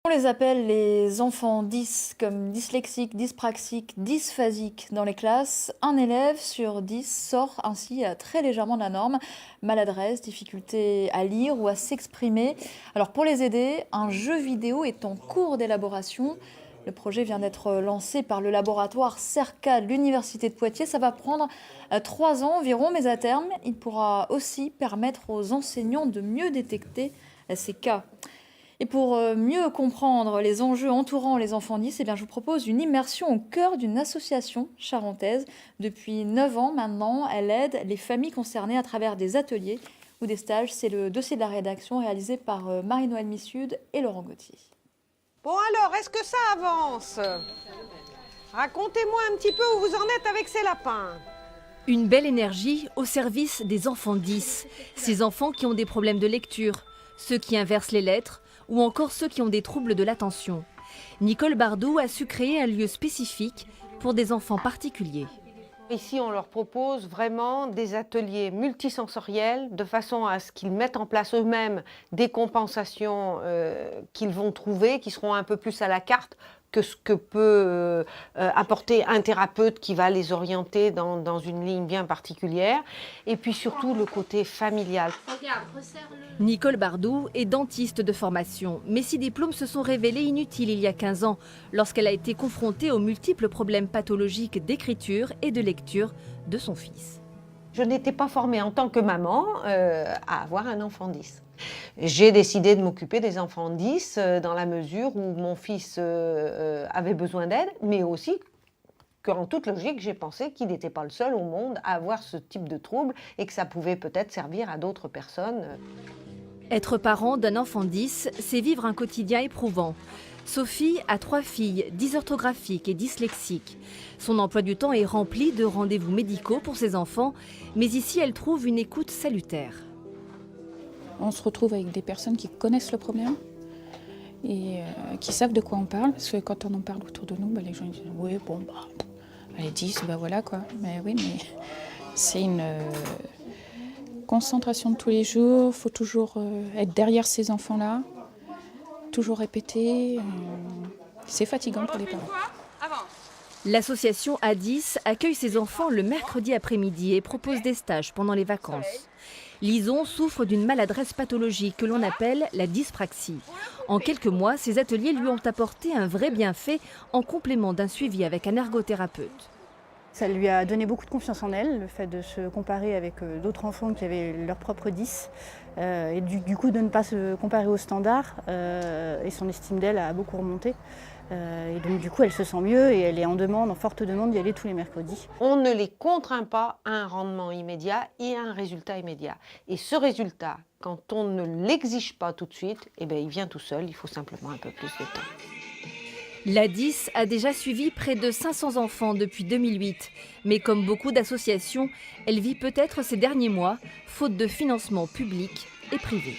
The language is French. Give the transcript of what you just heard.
On les appelle les enfants 10 comme dyslexiques, dyspraxiques, dysphasiques dans les classes. Un élève sur 10 sort ainsi très légèrement de la norme. Maladresse, difficulté à lire ou à s'exprimer. Alors pour les aider, un jeu vidéo est en cours d'élaboration. Le projet vient d'être lancé par le laboratoire CERCA de l'Université de Poitiers. Ça va prendre 3 ans environ, mais à terme, il pourra aussi permettre aux enseignants de mieux détecter ces cas. Et pour mieux comprendre les enjeux entourant les enfants 10, je vous propose une immersion au cœur d'une association charentaise. Depuis 9 ans maintenant, elle aide les familles concernées à travers des ateliers ou des stages. C'est le dossier de la rédaction réalisé par Marie-Noëlle Missude et Laurent Gauthier. Bon alors, est-ce que ça avance? Racontez-moi un petit peu où vous en êtes avec ces lapins. Une belle énergie au service des enfants 10. Ces enfants qui ont des problèmes de lecture, ceux qui inversent les lettres, ou encore ceux qui ont des troubles de l'attention. Nicole Bardou a su créer un lieu spécifique pour des enfants particuliers. Ici, on leur propose vraiment des ateliers multisensoriels de façon à ce qu'ils mettent en place eux-mêmes des compensations qu'ils vont trouver, qui seront un peu plus à la carte que ce que peut apporter un thérapeute qui va les orienter dans une ligne bien particulière. Et puis surtout le côté familial. Nicole Bardou est dentiste de formation, mais ses diplômes se sont révélés inutiles il y a 15 ans, lorsqu'elle a été confrontée aux multiples problèmes pathologiques d'écriture et de lecture de son fils. Je n'étais pas formée en tant que maman à avoir un enfant 10. J'ai décidé de m'occuper des enfants 10 dans la mesure où mon fils avait besoin d'aide, mais aussi qu'en toute logique, j'ai pensé qu'il n'était pas le seul au monde à avoir ce type de trouble et que ça pouvait peut-être servir à d'autres personnes. Être parent d'un enfant 10, c'est vivre un quotidien éprouvant. Sophie a 3 filles dysorthographiques et dyslexiques. Son emploi du temps est rempli de rendez-vous médicaux pour ses enfants, mais ici elle trouve une écoute salutaire. On se retrouve avec des personnes qui connaissent le problème et qui savent de quoi on parle. Parce que quand on en parle autour de nous, les gens disent « oui, bon, allez, 10, voilà quoi ». Mais oui, mais c'est une concentration de tous les jours. Il faut toujours être derrière ces enfants-là, toujours répéter. C'est fatigant pour les parents. L'association A10 accueille ses enfants le mercredi après-midi et propose des stages pendant les vacances. Lison souffre d'une maladresse pathologique que l'on appelle la dyspraxie. En quelques mois, ces ateliers lui ont apporté un vrai bienfait en complément d'un suivi avec un ergothérapeute. Ça lui a donné beaucoup de confiance en elle, le fait de se comparer avec d'autres enfants qui avaient leur propre 10. Et du coup de ne pas se comparer aux standards. Et son estime d'elle a beaucoup remonté. Et donc du coup elle se sent mieux et elle est en forte demande d'y aller tous les mercredis. On ne les contraint pas à un rendement immédiat et à un résultat immédiat. Et ce résultat, quand on ne l'exige pas tout de suite, il vient tout seul, il faut simplement un peu plus de temps. L'A10 a déjà suivi près de 500 enfants depuis 2008. Mais comme beaucoup d'associations, elle vit peut-être ces derniers mois, faute de financement public et privé.